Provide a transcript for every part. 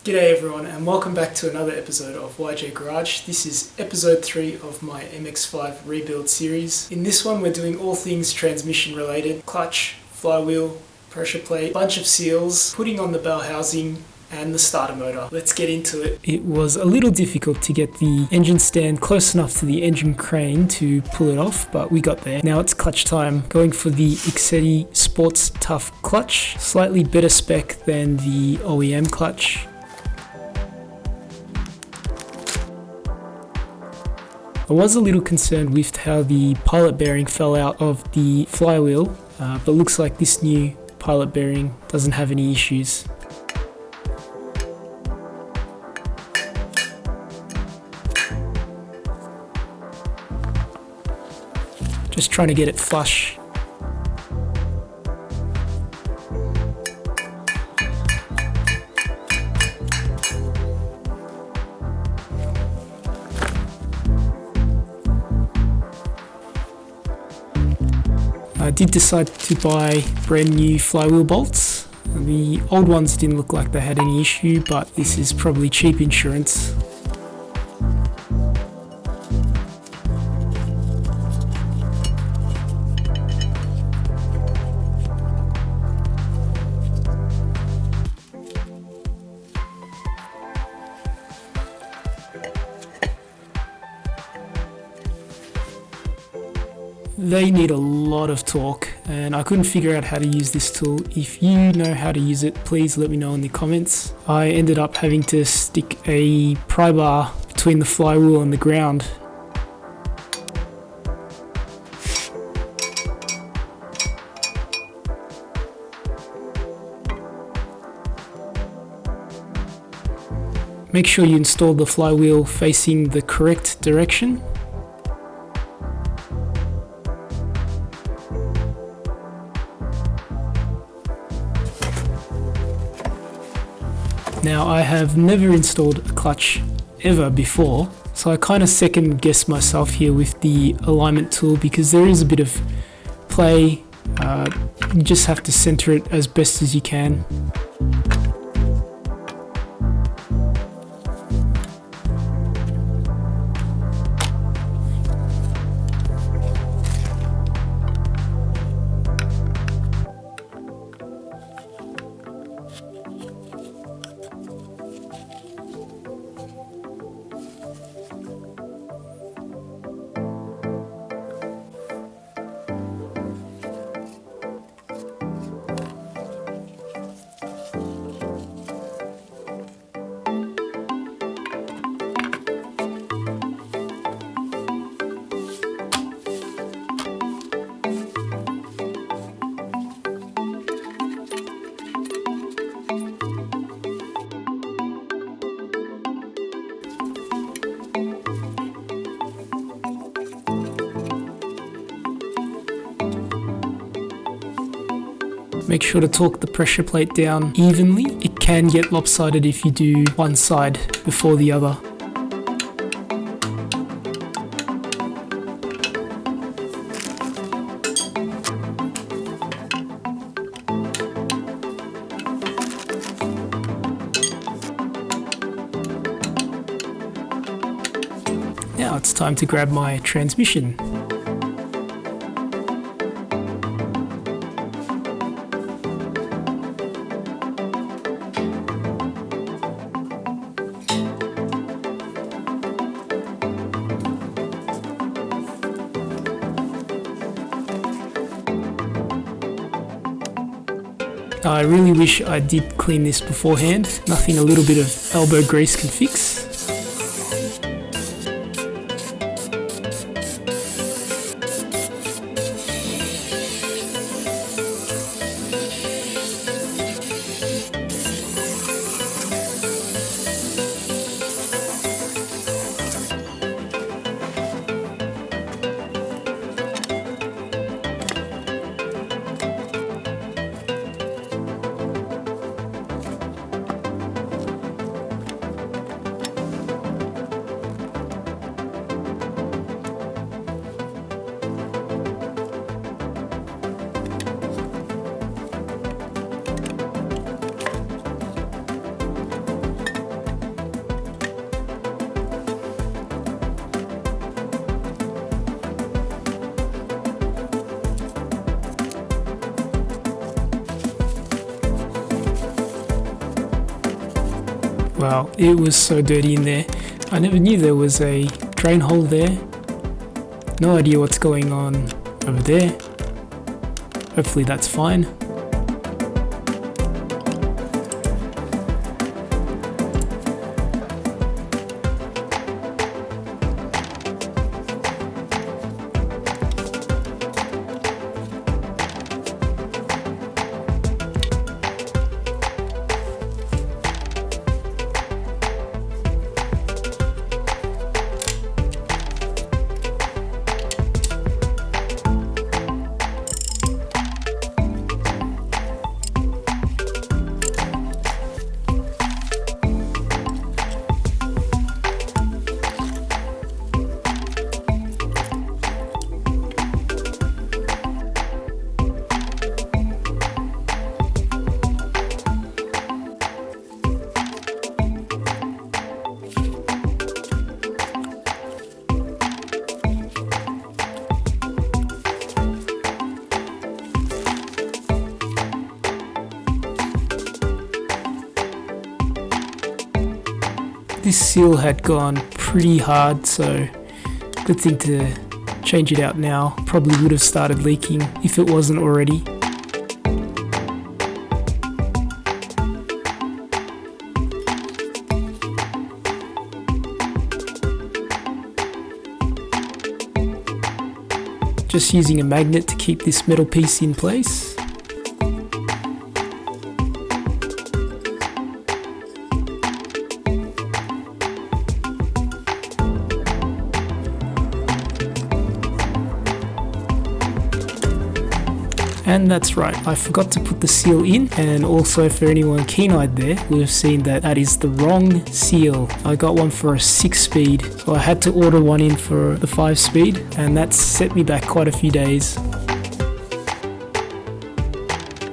G'day everyone and welcome back to another episode of YJ Garage. This is episode 3 of my MX-5 rebuild series. In this one we're doing all things transmission related: clutch, flywheel, pressure plate, bunch of seals, putting on the bell housing and the starter motor. Let's get into it. It was a little difficult to get the engine stand close enough to the engine crane to pull it off, but we got there. Now it's clutch time. Going for the Exedy Sports Tuff clutch. Slightly better spec than the OEM clutch. I was a little concerned with how the pilot bearing fell out of the flywheel, but looks like this new pilot bearing doesn't have any issues. Just trying to get it flush. I did decide to buy brand new flywheel bolts. The old ones didn't look like they had any issue, but this is probably cheap insurance. They need a lot of torque and I couldn't figure out how to use this tool. If you know how to use it, please let me know in the comments. I ended up having to stick a pry bar between the flywheel and the ground. Make sure you install the flywheel facing the correct direction. Now, I have never installed a clutch ever before, so I kind of second guess myself here with the alignment tool because there is a bit of play. You just have to center it as best as you can. Make sure to torque the pressure plate down evenly. It can get lopsided if you do one side before the other. Now it's time to grab my transmission. I really wish I did clean this beforehand. Nothing a little bit of elbow grease can fix. Wow, it was so dirty in there. I never knew there was a drain hole there. No idea what's going on over there. Hopefully that's fine. This seal had gone pretty hard, so good thing to change it out now. Probably would have started leaking if it wasn't already. Just using a magnet to keep this metal piece in place. And that's right, I forgot to put the seal in, and also for anyone keen-eyed there, we've seen that that is the wrong seal. I got one for a 6-speed, so I had to order one in for the 5-speed, and that set me back quite a few days.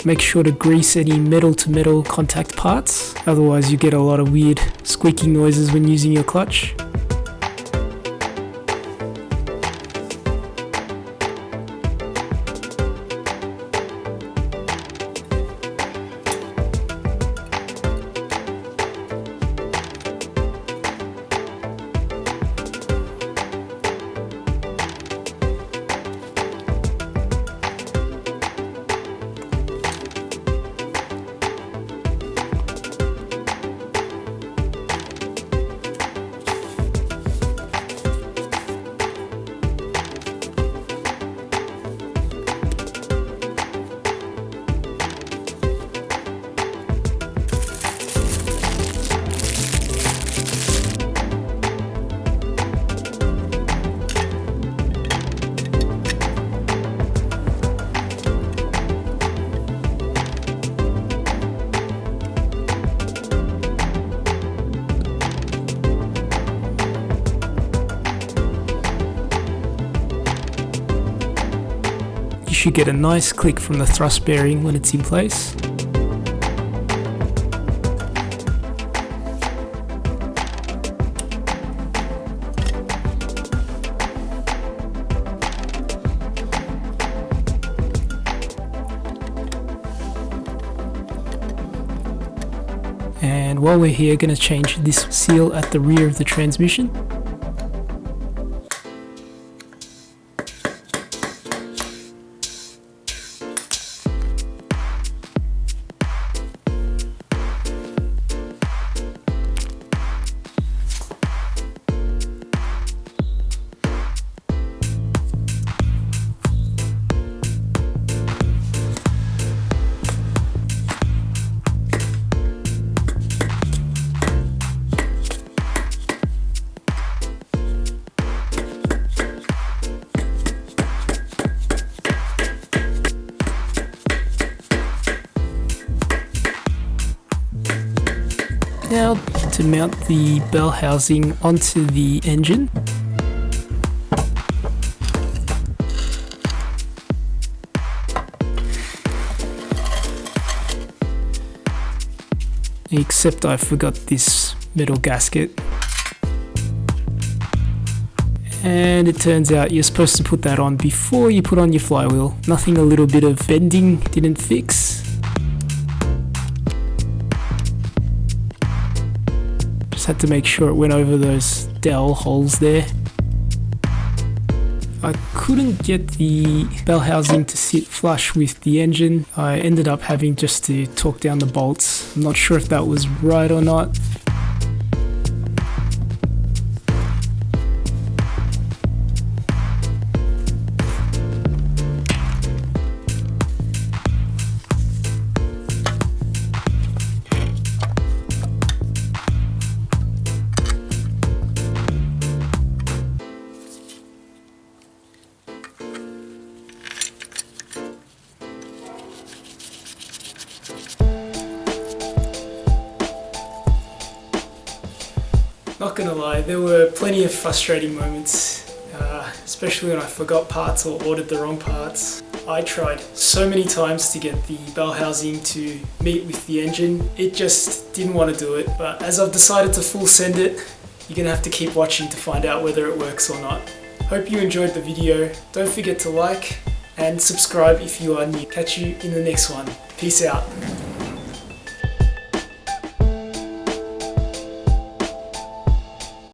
Make sure to grease any metal-to-metal contact parts, otherwise you get a lot of weird squeaking noises when using your clutch. You should get a nice click from the thrust bearing when it's in place. And while we're here, going to change this seal at the rear of the transmission. Now to mount the bell housing onto the engine. Except I forgot this metal gasket. And it turns out you're supposed to put that on before you put on your flywheel. Nothing a little bit of bending didn't fix. Just had to make sure it went over those dowel holes there. I couldn't get the bell housing to sit flush with the engine. I ended up having just to torque down the bolts. I'm not sure if that was right or not. Not gonna lie, there were plenty of frustrating moments, especially when I forgot parts or ordered the wrong parts. I tried so many times to get the bell housing to meet with the engine. It just didn't want to do it, but as I've decided to full send it, you're gonna have to keep watching to find out whether it works or not. Hope you enjoyed the video. Don't forget to like and subscribe if you are new. Catch you in the next one. Peace out.